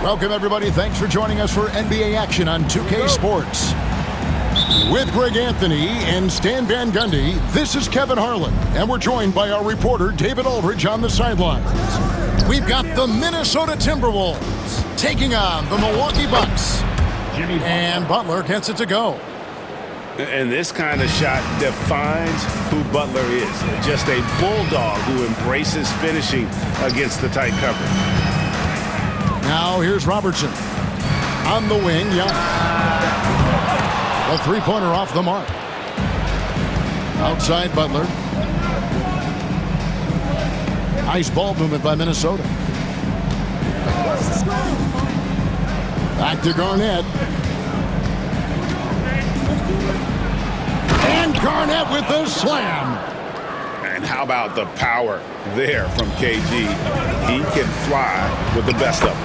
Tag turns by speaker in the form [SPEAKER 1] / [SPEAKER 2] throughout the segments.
[SPEAKER 1] Welcome, everybody. Thanks for joining us for NBA action on 2K Sports. With Greg Anthony and Stan Van Gundy, this is Kevin Harlan, and we're joined by our reporter, David Aldridge, on the sidelines. We've got the Minnesota Timberwolves taking on the Milwaukee Bucks. And Butler gets it to go.
[SPEAKER 2] And this kind of shot defines who Butler is. Just a bulldog who embraces finishing against the tight cover.
[SPEAKER 1] Now here's Robertson. On the wing, a three-pointer off the mark. Outside Butler. Nice ball movement by Minnesota. Back to Garnett. And Garnett with the slam.
[SPEAKER 2] And how about the power there from KG? He can fly with the best of them.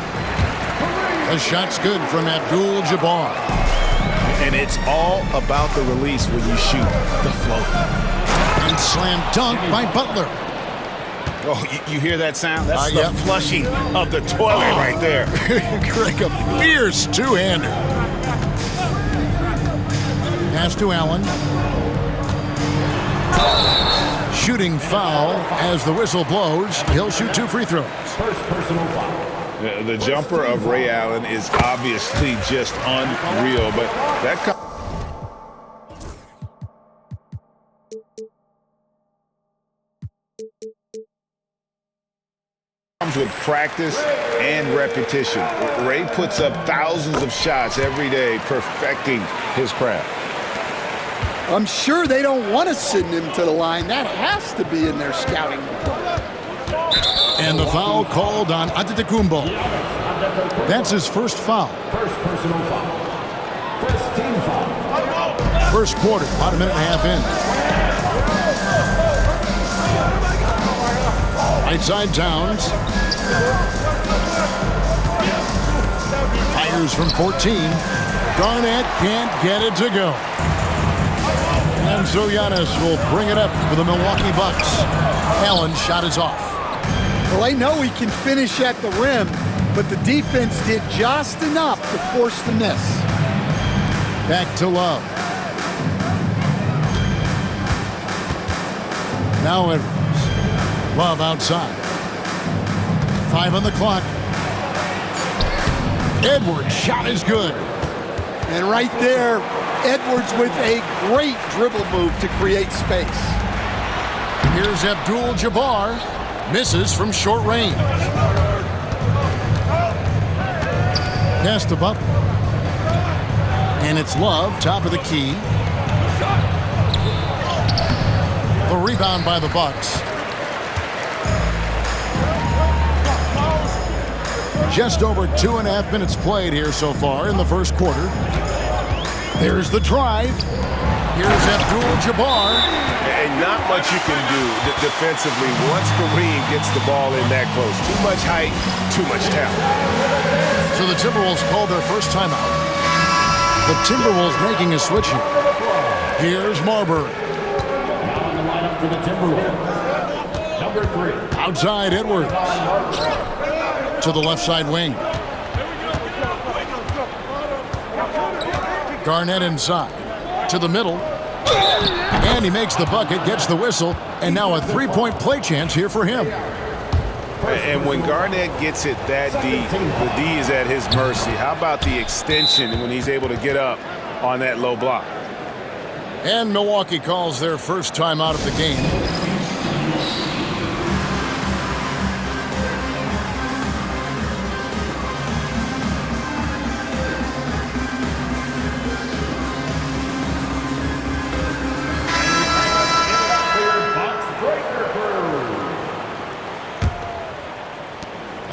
[SPEAKER 1] The shot's good from Abdul-Jabbar.
[SPEAKER 2] And it's all about the release when you shoot the float.
[SPEAKER 1] And slam dunk by Butler.
[SPEAKER 2] Oh, you hear that sound? That's the flushing of the toilet right there.
[SPEAKER 1] Greg, a fierce two-hander. Pass to Allen. Shooting foul as the whistle blows. He'll shoot 2 free throws.
[SPEAKER 3] First personal foul.
[SPEAKER 2] The jumper of Ray Allen is obviously just unreal, but that comes with practice and repetition. Ray puts up thousands of shots every day, perfecting his craft.
[SPEAKER 4] I'm sure they don't want to send him to the line. That has to be in their scouting report.
[SPEAKER 1] And the foul called on Antetokounmpo. That's his first foul.
[SPEAKER 3] First personal foul. First team foul.
[SPEAKER 1] First quarter, about a minute and a half in. Right side Towns. Fires from 14. Garnett can't get it to go. And so Giannis will bring it up for the Milwaukee Bucks. Allen's shot is off.
[SPEAKER 4] Well, they know he can finish at the rim, but the defense did just enough to force the miss.
[SPEAKER 1] Back to Love. Now Edwards. Love outside. 5 on the clock. Edwards' shot is good.
[SPEAKER 4] And right there, Edwards with a great dribble move to create space.
[SPEAKER 1] Here's Abdul-Jabbar. Misses from short range. Pass to Butler. And it's Love, top of the key. The rebound by the Bucks. Just over 2.5 minutes played here so far in the first quarter. There's the drive. Here's Abdul-Jabbar.
[SPEAKER 2] And not much you can do defensively once Kareem gets the ball in that close. Too much height, too much talent.
[SPEAKER 1] So the Timberwolves call their first timeout. The Timberwolves making a switch here. Here's Marbury.
[SPEAKER 3] Now in the lineup for the Timberwolves. Number 3.
[SPEAKER 1] Outside Edwards. To the left side wing. Garnett inside. To the middle. And he makes the bucket, gets the whistle, and now a three-point play chance here for him.
[SPEAKER 2] And when Garnett gets it that deep, the D is at his mercy. How about the extension when he's able to get up on that low block?
[SPEAKER 1] And Milwaukee calls their first timeout of the game.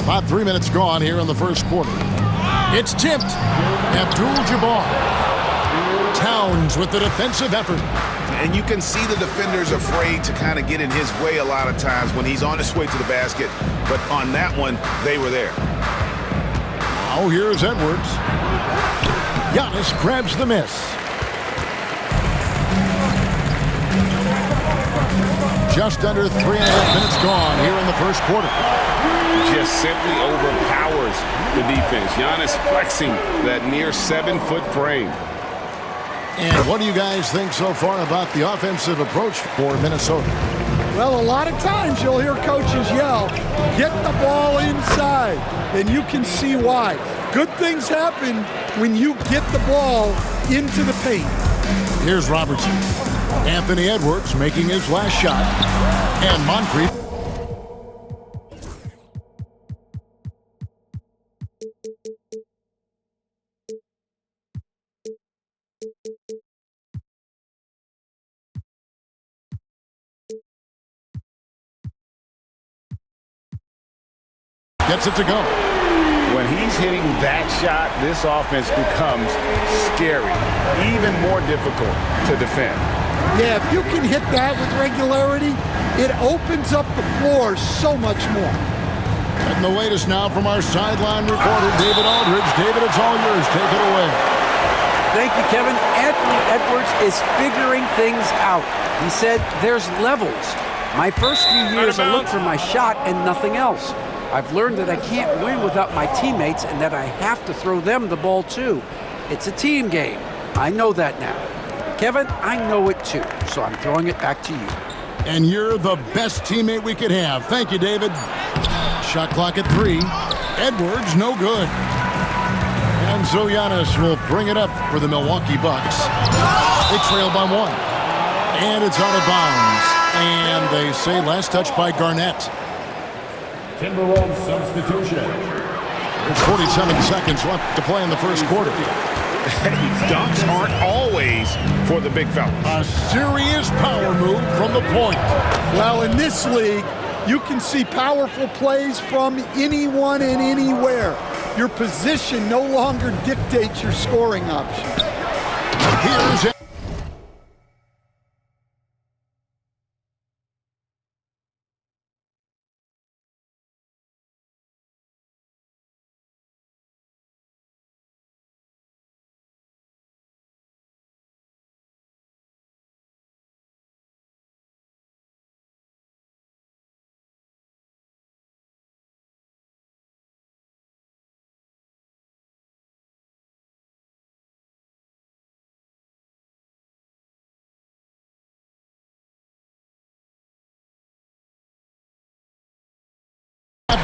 [SPEAKER 1] About 3 minutes gone here in the first quarter. It's tipped. Abdul-Jabbar. Towns with the defensive effort.
[SPEAKER 2] And you can see the defenders afraid to kind of get in his way a lot of times when he's on his way to the basket. But on that one, they were there.
[SPEAKER 1] Now here's Edwards. Giannis grabs the miss. Just under 3.5 minutes gone here in the first quarter.
[SPEAKER 2] Just simply overpowers the defense. Giannis flexing that near 7-foot frame.
[SPEAKER 1] And what do you guys think so far about the offensive approach for Minnesota?
[SPEAKER 4] Well, a lot of times you'll hear coaches yell, get the ball inside, and you can see why. Good things happen when you get the ball into the paint.
[SPEAKER 1] Here's Robertson. Anthony Edwards making his last shot. And Moncrief. Gets it to go.
[SPEAKER 2] When he's hitting that shot, this offense becomes scary, even more difficult to defend.
[SPEAKER 4] Yeah, if you can hit that with regularity, it opens up the floor so much more.
[SPEAKER 1] And the latest now from our sideline reporter, David Aldridge. David, it's all yours. Take it away.
[SPEAKER 5] Thank you, Kevin. Anthony Edwards is figuring things out. He said there's levels. My first few years, I looked for my shot and nothing else. I've learned that I can't win without my teammates and that I have to throw them the ball too. It's a team game. I know that now. Kevin, I know it too, so I'm throwing it back to you.
[SPEAKER 1] And you're the best teammate we could have. Thank you, David. Shot clock at 3. Edwards, no good. And so Giannis will bring it up for the Milwaukee Bucks. They trail by 1. And it's out of bounds. And they say last touch by Garnett.
[SPEAKER 3] Timberwolves substitution.
[SPEAKER 1] There's 47 seconds left to play in the first quarter.
[SPEAKER 2] Dunks aren't always for the big fella.
[SPEAKER 1] A serious power move from the point.
[SPEAKER 4] Well, in this league, you can see powerful plays from anyone and anywhere. Your position no longer dictates your scoring options.
[SPEAKER 1] Here's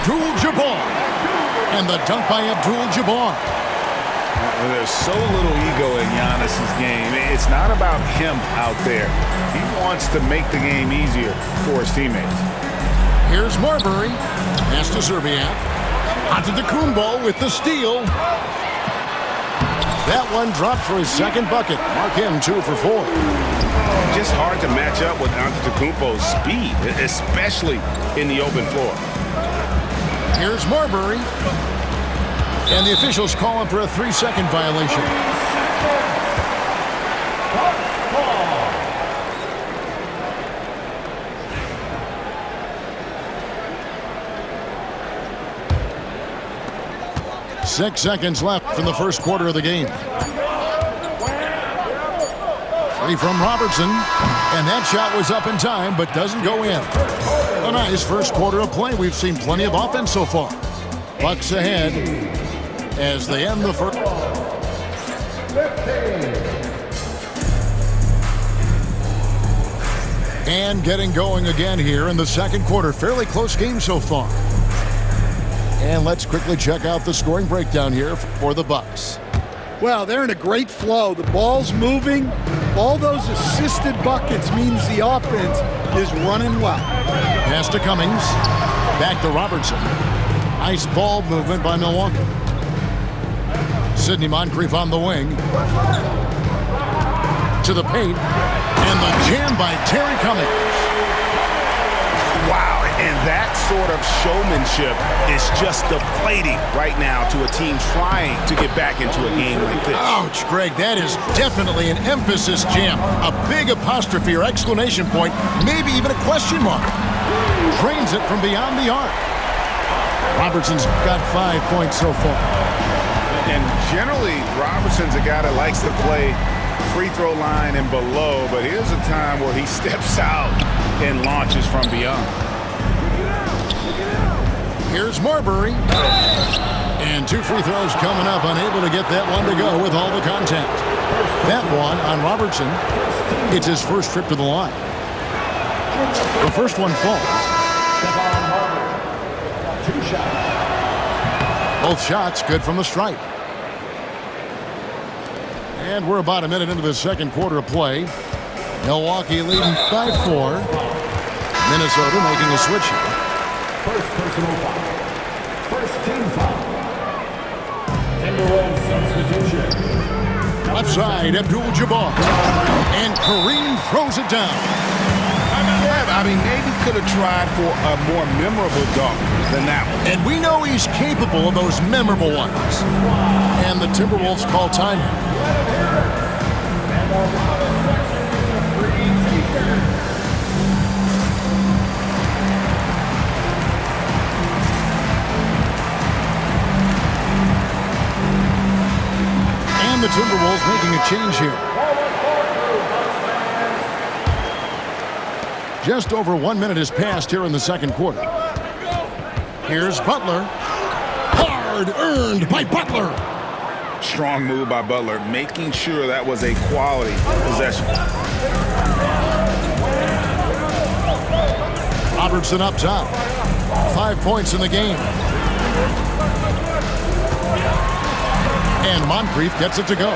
[SPEAKER 1] Abdul-Jabbar. And the dunk by Abdul-Jabbar.
[SPEAKER 2] There's so little ego in Giannis's game. It's not about him out there. He wants to make the game easier for his teammates.
[SPEAKER 1] Here's Marbury. Pass to Zerbiak. Antetokounmpo with the steal. That one dropped for his second bucket. Mark him 2 for 4.
[SPEAKER 2] Just hard to match up with Antetokounmpo's speed, especially in the open floor.
[SPEAKER 1] Here's Marbury. And the officials call him for a 3-second violation. Six seconds left in the first quarter of the game. 3 from Robertson. And that shot was up in time, but doesn't go in. A nice first quarter of play. We've seen plenty of offense so far. Bucks ahead as they end the first. And getting going again here in the second quarter. Fairly close game so far. And let's quickly check out the scoring breakdown here for the Bucks.
[SPEAKER 4] Well, they're in a great flow. The ball's moving. All those assisted buckets means the offense is running well.
[SPEAKER 1] Pass to Cummings. Back to Robertson. Nice ball movement by Milwaukee. Sidney Moncrief on the wing. To the paint. And the jam by Terry Cummings.
[SPEAKER 2] Wow, and that sort of showmanship is just deflating right now to a team trying to get back into a game like this.
[SPEAKER 1] Ouch, Greg, that is definitely an emphasis jam. A big apostrophe or exclamation point, maybe even a question mark. Drains it from beyond the arc. Robertson's got 5 points so far.
[SPEAKER 2] And generally, Robertson's a guy that likes to play free throw line and below, but here's a time where he steps out and launches from beyond.
[SPEAKER 1] Here's Marbury. And 2 free throws coming up, unable to get that one to go with all the contact. That one on Robertson. It's his first trip to the line. The first one falls. Both shots good from the stripe. And we're about a minute into the second quarter of play. Milwaukee leading by 4. Minnesota making a switch here.
[SPEAKER 3] First personal foul. First team foul. Timberwolves substitution.
[SPEAKER 1] Left side, Abdul-Jabbar. And Kareem throws it down.
[SPEAKER 2] I mean, maybe could have tried for a more memorable dunk than that one.
[SPEAKER 1] And we know he's capable of those memorable ones. And the Timberwolves call time. And the Timberwolves making a change here. Just over 1 minute has passed here in the second quarter. Here's Butler. Hard earned by Butler.
[SPEAKER 2] Strong move by Butler, making sure that was a quality possession.
[SPEAKER 1] Robertson up top. 5 points in the game. And Moncrief gets it to go.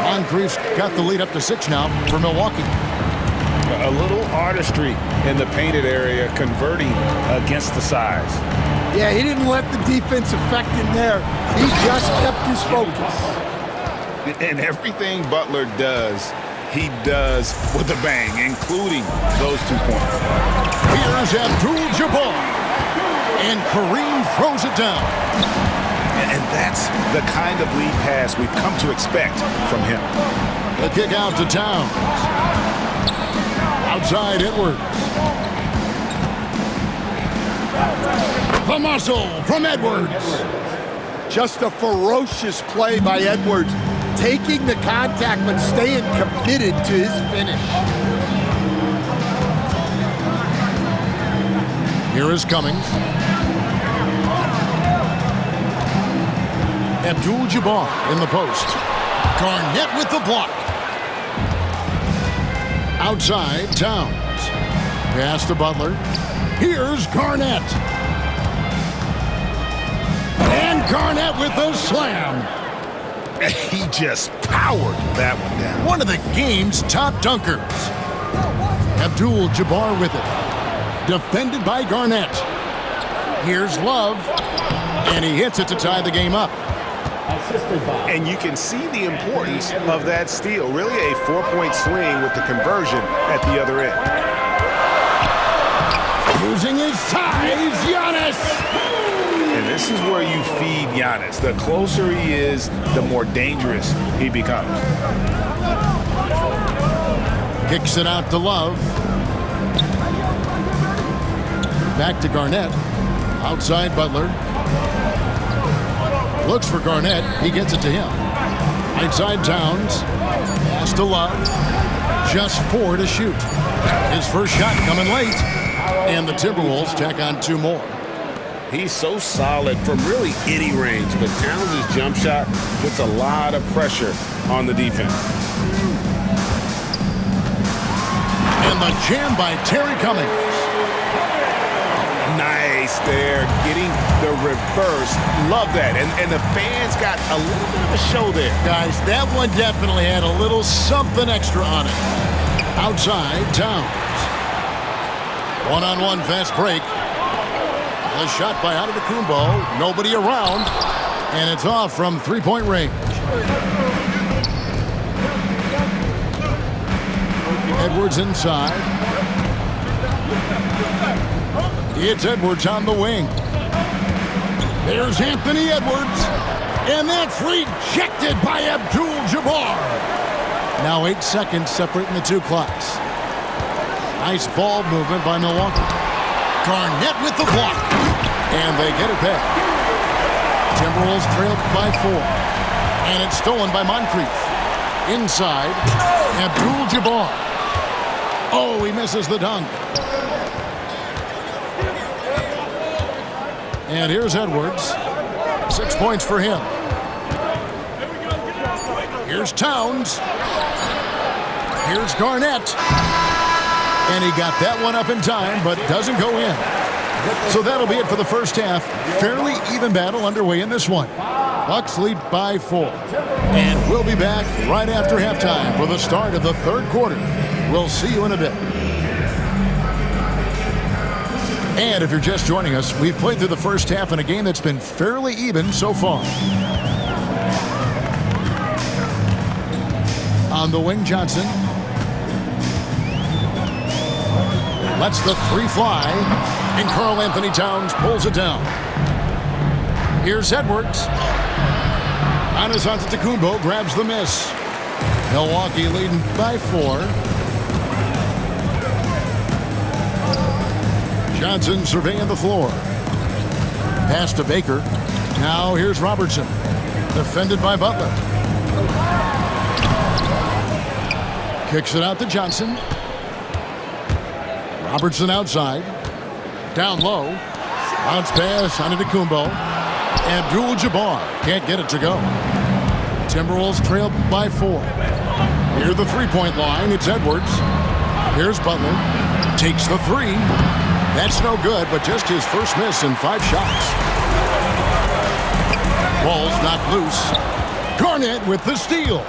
[SPEAKER 1] Moncrief's got the lead up to 6 now for Milwaukee.
[SPEAKER 2] A little artistry in the painted area, converting against the size.
[SPEAKER 4] Yeah, he didn't let the defense affect him there. He just kept his focus.
[SPEAKER 2] And everything Butler does, he does with a bang, including those 2 points.
[SPEAKER 1] Here's Abdul-Jabbar. And Kareem throws it down.
[SPEAKER 2] And that's the kind of lead pass we've come to expect from him.
[SPEAKER 1] The kick out to Towns. Outside Edwards. The muscle from Edwards.
[SPEAKER 4] Just a ferocious play by Edwards. Taking the contact but staying committed to his finish.
[SPEAKER 1] Here is Cummings. Abdul-Jabbar in the post. Garnett with the block. Outside, Towns. Pass to Butler. Here's Garnett. And Garnett with the slam.
[SPEAKER 2] He just powered that one down.
[SPEAKER 1] One of the game's top dunkers. Abdul-Jabbar with it. Defended by Garnett. Here's Love. And he hits it to tie the game up.
[SPEAKER 2] And you can see the importance of that steal. Really a 4-point swing with the conversion at the other end.
[SPEAKER 1] Using his size, Giannis.
[SPEAKER 2] And this is where you feed Giannis. The closer he is, the more dangerous he becomes.
[SPEAKER 1] Kicks it out to Love. Back to Garnett. Outside Butler. Looks for Garnett. He gets it to him. Outside Towns. Pass to Love. Just 4 to shoot. His first shot coming late. And the Timberwolves tack on 2 more.
[SPEAKER 2] He's so solid from really any range, but Towns' jump shot puts a lot of pressure on the defense.
[SPEAKER 1] And the jam by Terry Cummings.
[SPEAKER 2] Nice there, getting the reverse. Love that. And the fans got a little bit of a show there.
[SPEAKER 1] Guys, that one definitely had a little something extra on it. Outside, Towns. One-on-one fast break. The shot by Antetokounmpo. Nobody around. And it's off from 3-point range. Edwards inside. It's Edwards on the wing. There's Anthony Edwards. And that's rejected by Abdul-Jabbar. Now 8 seconds separating the 2 clocks. Nice ball movement by Milwaukee. Garnett with the block. And they get it back. Timberwolves trailed by 4. And it's stolen by Moncrief. Inside, Abdul-Jabbar. Oh, he misses the dunk. And here's Edwards. 6 points for him. Here's Towns. Here's Garnett. And he got that one up in time, but doesn't go in. So that'll be it for the first half. Fairly even battle underway in this one. Bucks lead by 4. And we'll be back right after halftime for the start of the third quarter. We'll see you in a bit. And if you're just joining us, we've played through the first half in a game that's been fairly even so far. On the wing, Johnson. Lets the three fly. And Karl Anthony Towns pulls it down. Here's Edwards. Giannis Antetokounmpo grabs the miss. Milwaukee leading by 4. Johnson surveying the floor. Pass to Baker. Now here's Robertson. Defended by Butler. Kicks it out to Johnson. Robertson outside. Down low. Bounce pass on Antetokounmpo. Abdul-Jabbar can't get it to go. Timberwolves trail by 4. Near the three-point line, it's Edwards. Here's Butler. Takes the three. That's no good, but just his first miss in 5 shots. Ball's knocked loose. Garnett with the steal.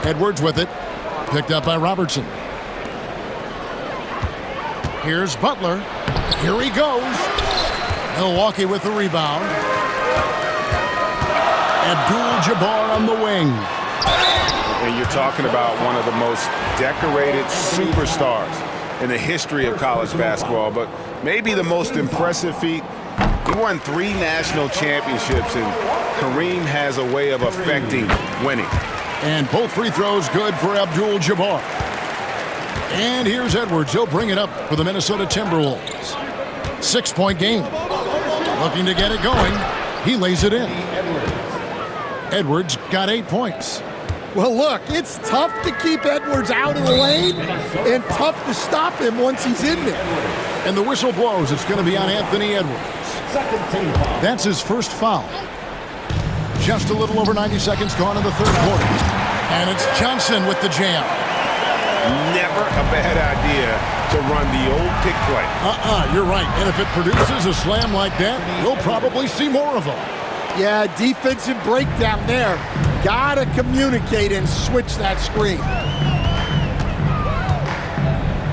[SPEAKER 1] Edwards with it. Picked up by Robertson. Here's Butler. Here he goes. Milwaukee with the rebound. Abdul-Jabbar on the wing.
[SPEAKER 2] And you're talking about one of the most decorated superstars in the history of college basketball, but maybe the most impressive feat. He won 3 national championships, and Kareem has a way of affecting winning.
[SPEAKER 1] And both free throws good for Abdul-Jabbar. And here's Edwards. He'll bring it up for the Minnesota Timberwolves. 6-point game. Looking to get it going. He lays it in. Edwards got 8 points.
[SPEAKER 4] Well, look, it's tough to keep Edwards out of the lane and tough to stop him once he's in there.
[SPEAKER 1] And the whistle blows. It's going to be on Anthony Edwards. That's his first foul. Just a little over 90 seconds gone in the third quarter. And it's Johnson with the jam.
[SPEAKER 2] Never a bad idea to run the old pick play.
[SPEAKER 1] You're right. And if it produces a slam like that, we'll probably see more of them.
[SPEAKER 4] Yeah, defensive breakdown there. Gotta communicate and switch that screen.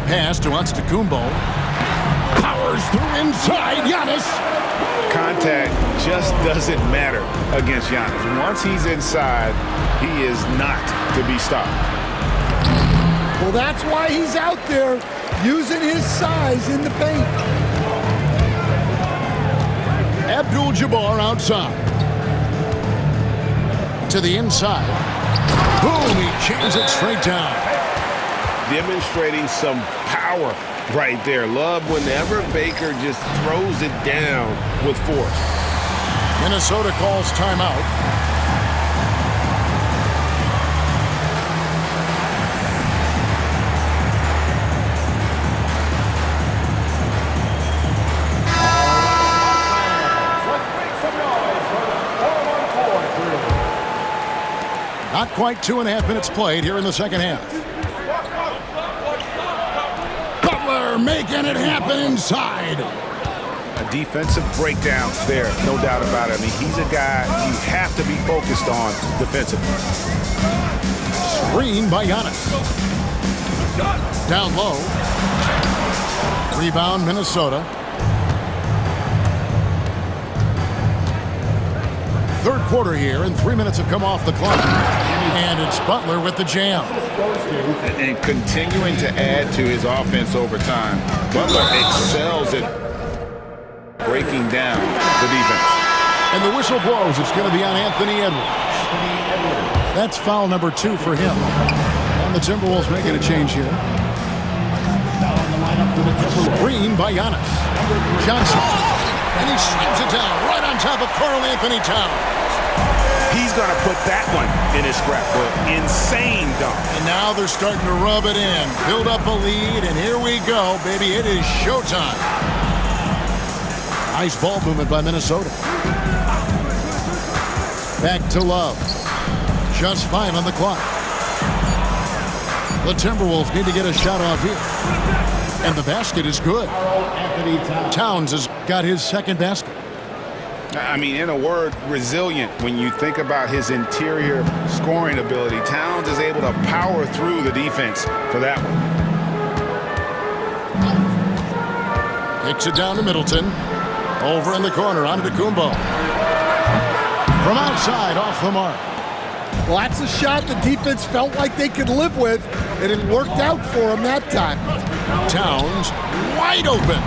[SPEAKER 1] Pass to Antetokounmpo. Powers through inside. Giannis.
[SPEAKER 2] Contact just doesn't matter against Giannis. Once he's inside, he is not to be stopped.
[SPEAKER 4] Well, that's why he's out there using his size in the paint.
[SPEAKER 1] Abdul-Jabbar outside. To the inside. Boom, he jams it straight down.
[SPEAKER 2] Demonstrating some power right there. Love whenever Baker just throws it down with force.
[SPEAKER 1] Minnesota calls timeout. Not quite 2.5 minutes played here in the second half. Butler making it happen inside.
[SPEAKER 2] A defensive breakdown there, no doubt about it. I mean, he's a guy you have to be focused on defensively.
[SPEAKER 1] Screen by Giannis. Down low. Rebound, Minnesota. Third quarter here, and 3 minutes have come off the clock. And it's Butler with the jam.
[SPEAKER 2] And continuing to add to his offense over time. Butler excels at breaking down the defense.
[SPEAKER 1] And the whistle blows. It's going to be on Anthony Edwards. That's foul number 2 for him. And the Timberwolves making a change here. Screen by Giannis. Johnson. And he slams it down right on top of Karl Anthony Towns.
[SPEAKER 2] He's going to put that one in his scrapbook. Insane dunk.
[SPEAKER 1] And now they're starting to rub it in. Build up a lead, and here we go, baby. It is showtime. Nice ball movement by Minnesota. Back to Love. Just 5 on the clock. The Timberwolves need to get a shot off here. And the basket is good. Towns has got his second basket.
[SPEAKER 2] I mean, in a word, resilient. When you think about his interior scoring ability, Towns is able to power through the defense for that one.
[SPEAKER 1] Kicks it down to Middleton. Over in the corner, onto Kumbo. From outside, off the mark.
[SPEAKER 4] Well, that's a shot the defense felt like they could live with, and it worked out for them that time.
[SPEAKER 1] Towns, wide open.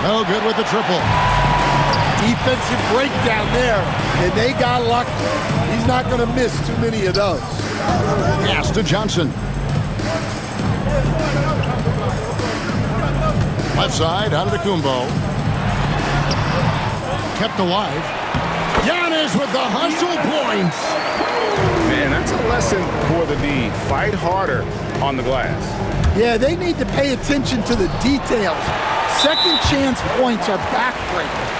[SPEAKER 1] No good with the triple.
[SPEAKER 4] Defensive breakdown there, and they got lucky. He's not going to miss too many of those.
[SPEAKER 1] Pass to Johnson. Left side, onto Kumbo. Kept alive. Giannis with the hustle points.
[SPEAKER 2] Man, that's a lesson for the D. Fight harder on the glass.
[SPEAKER 4] Yeah, they need to pay attention to the details. Second chance points are backbreaking.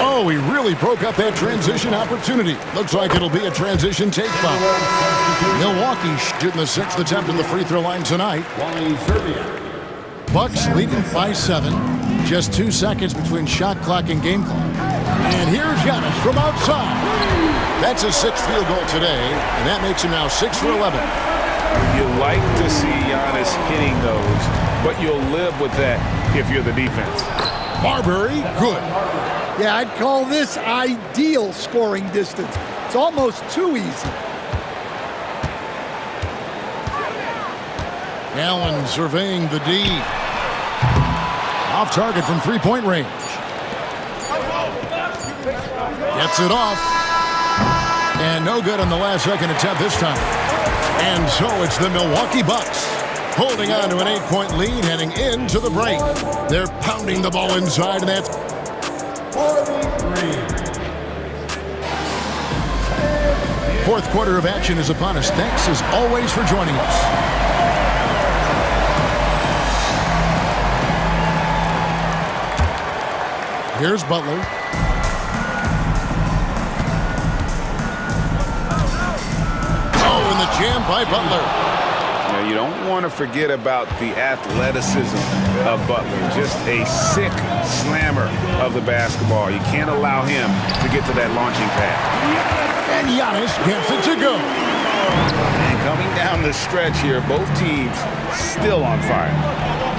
[SPEAKER 1] Oh, he really broke up that transition opportunity. Looks like it'll be a transition take foul. Milwaukee shooting the 6th attempt at the free throw line tonight. Bucks leading by 7. Just 2 seconds between shot clock and game clock. And here's Giannis from outside. That's his 6th field goal today, and that makes him now 6 for 11.
[SPEAKER 2] You like to see Giannis hitting those, but you'll live with that if you're the defense.
[SPEAKER 1] Marbury, good.
[SPEAKER 4] Yeah, I'd call this ideal scoring distance. It's almost too easy.
[SPEAKER 1] Allen surveying the D. Off target from three-point range. Gets it off. And no good on the last second attempt this time. And so it's the Milwaukee Bucks holding on to an 8-point lead heading into the break. They're pounding the ball inside, and that's 43. Fourth quarter of action is upon us. Thanks as always for joining us. Here's Butler. Oh, and the jam by Butler.
[SPEAKER 2] Now, you don't want to forget about the athleticism of Butler. Just a sick slammer of the basketball. You can't allow him to get to that launching pad.
[SPEAKER 1] And Giannis gets it to go.
[SPEAKER 2] And coming down the stretch here, both teams still on fire.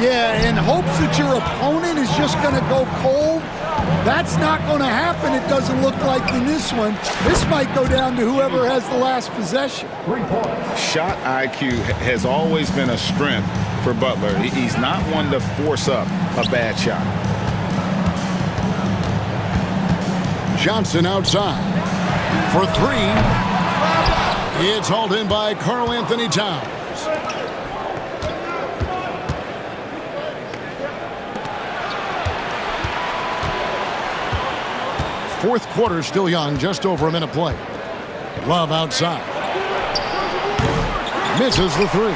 [SPEAKER 4] Yeah, in hopes that your opponent is just going to go cold. That's not going to happen, it doesn't look like in this one. This might go down to whoever has the last possession.
[SPEAKER 2] Shot IQ has always been a strength for Butler. He's not one to force up a bad shot.
[SPEAKER 1] Johnson outside for 3. It's hauled in by Karl Anthony Towns. Fourth quarter still young, just over a minute play. Love outside. Misses the 3.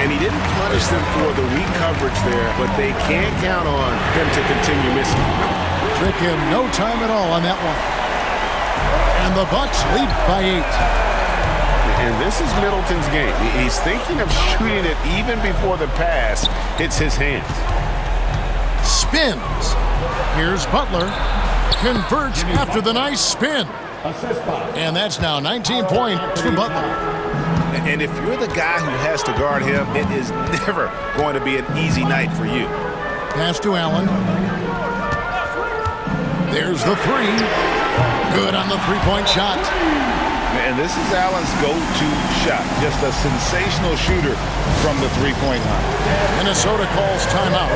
[SPEAKER 2] And he didn't punish them for the weak coverage there, but they can't count on him to continue missing.
[SPEAKER 1] Trick him no time at all on that one. And the Bucks lead by 8.
[SPEAKER 2] And this is Middleton's game. He's thinking of shooting it even before the pass hits his hands.
[SPEAKER 1] Spins. Here's Butler. Converts after the nice spin. And that's now 19 points for Butler.
[SPEAKER 2] And if you're the guy who has to guard him, it is never going to be an easy night for you.
[SPEAKER 1] Pass to Allen. There's the 3. Good on the three-point shot.
[SPEAKER 2] And this is Allen's go-to shot. Just a sensational shooter from the three-point line.
[SPEAKER 1] Minnesota calls timeout.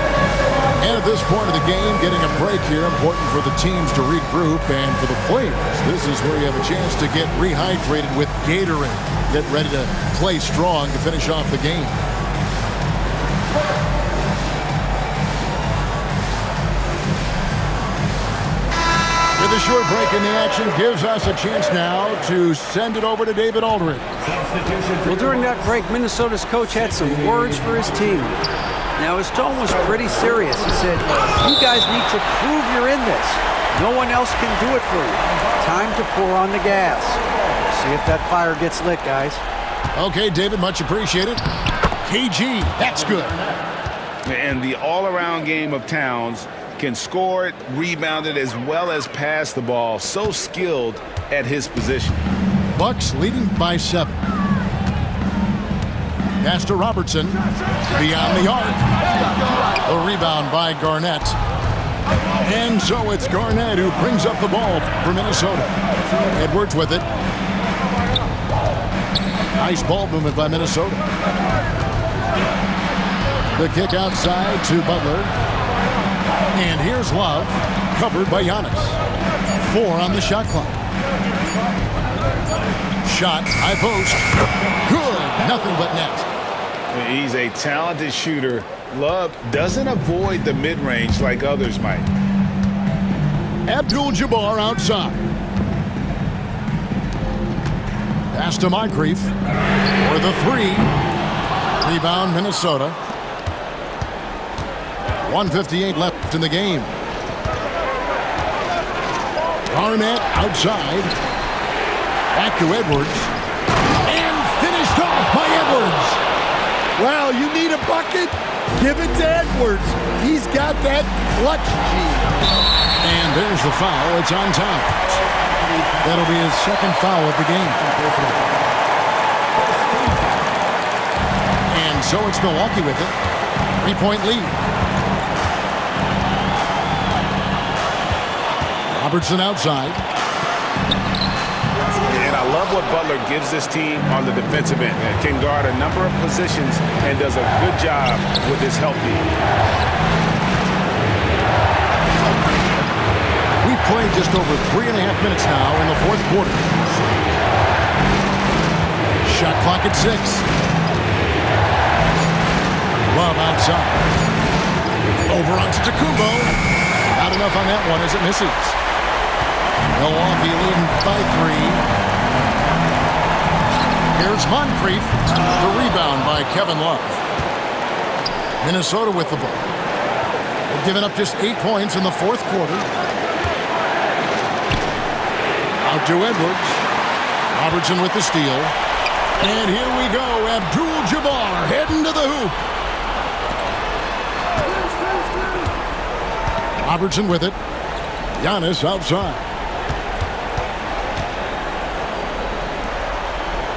[SPEAKER 1] And at this point of the game, getting a break here, important for the teams to regroup, and for the players, this is where you have a chance to get rehydrated with Gatorade. Get ready to play strong to finish off the game. With a short break in the action gives us a chance now to send it over to David Aldridge.
[SPEAKER 5] Well, during that break, Minnesota's coach had some words for his team. Now, his tone was pretty serious. He said, you guys need to prove you're in this. No one else can do it for you. Time to pour on the gas. See if that fire gets lit, guys.
[SPEAKER 1] Okay, David, much appreciated. KG, that's good.
[SPEAKER 2] And the all-around game of Towns can score it, rebound it, as well as pass the ball. So skilled at his position.
[SPEAKER 1] Bucks leading by 7. Pass to Robertson. Beyond the arc. A rebound by Garnett. And so it's Garnett who brings up the ball for Minnesota. Edwards with it. Nice ball movement by Minnesota. The kick outside to Butler. And here's Love, covered by Giannis. 4 on the shot clock. Shot, high post. Good, nothing but net.
[SPEAKER 2] He's a talented shooter. Love doesn't avoid the mid-range like others might.
[SPEAKER 1] Abdul-Jabbar outside. Pass to Moncrief for the 3. Rebound, Minnesota. 1:58 left in the game. Garnett outside. Back to Edwards. And finished off by Edwards.
[SPEAKER 4] Well, you need a bucket? Give it to Edwards. He's got that clutch gene.
[SPEAKER 1] And there's the foul. It's on Towns. That'll be his second foul of the game. And so it's Milwaukee with it. 3-point lead. Robertson outside.
[SPEAKER 2] And I love what Butler gives this team on the defensive end. And can guard a number of positions and does a good job with his help beat.
[SPEAKER 1] We've played just over 3.5 minutes now in the fourth quarter. Shot clock at 6. Love outside. Over onto Tacumbo. Not enough on that one as it misses. Milwaukee leading by 3. Here's Moncrief. The rebound by Kevin Love. Minnesota with the ball. They've given up just 8 points in the fourth quarter. Out to Edwards. Robertson with the steal. And here we go. Abdul-Jabbar heading to the hoop. Robertson with it. Giannis outside.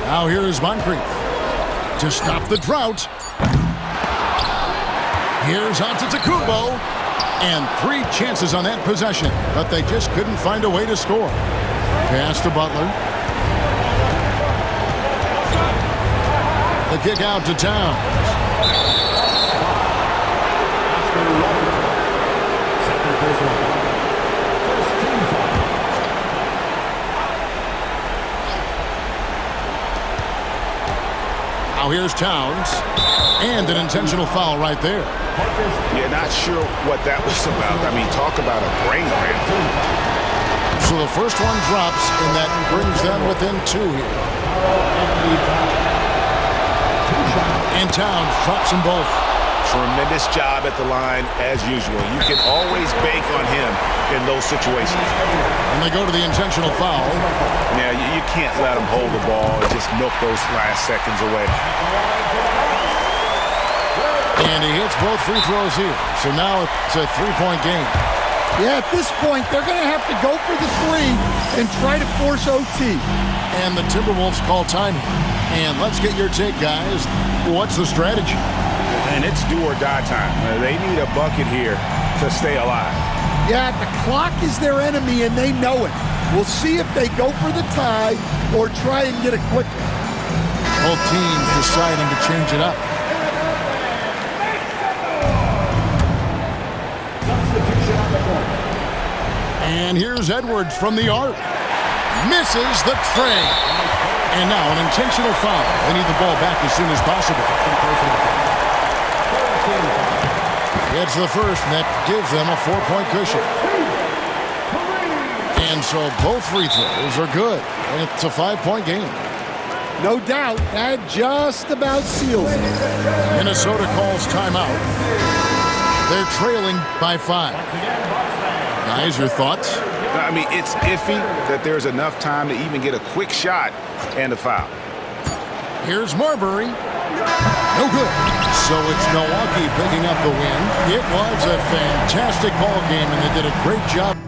[SPEAKER 1] Now here is Moncrief to stop the drought. Here's Antetokounmpo. And 3 chances on that possession, but they just couldn't find a way to score. Pass to Butler. The kick out to Towns. Now here's Towns. And an intentional foul right there.
[SPEAKER 2] Yeah, not sure what that was about. I mean, talk about a brain cramp.
[SPEAKER 1] So the first one drops, and that brings them within 2 here. And Towns drops them both.
[SPEAKER 2] Tremendous job at the line, as usual. You can always bank on him in those situations.
[SPEAKER 1] And they go to the intentional foul.
[SPEAKER 2] Yeah, you can't let him hold the ball and just milk those last seconds away.
[SPEAKER 1] And he hits both free throws here. So now it's a 3-point game.
[SPEAKER 4] Yeah, at this point, they're going to have to go for the 3 and try to force OT.
[SPEAKER 1] And the Timberwolves call timing. And let's get your take, guys. What's the strategy?
[SPEAKER 2] And it's do or die time. They need a bucket here to stay alive.
[SPEAKER 4] Yeah, the clock is their enemy, and they know it. We'll see if they go for the tie or try and get it quick.
[SPEAKER 1] Both teams deciding to change it up. And here's Edwards from the arc. Misses the tray. And now an intentional foul. They need the ball back as soon as possible. It's the first, and that gives them a 4-point cushion. And so both free throws are good, and it's a 5-point game.
[SPEAKER 4] No doubt, that just about seals it.
[SPEAKER 1] Minnesota calls timeout. They're trailing by 5. Guys, your thoughts?
[SPEAKER 2] I mean, it's iffy that there's enough time to even get a quick shot and a foul.
[SPEAKER 1] Here's Marbury. No good. So it's Milwaukee picking up the win. It was a fantastic ball game, and they did a great job.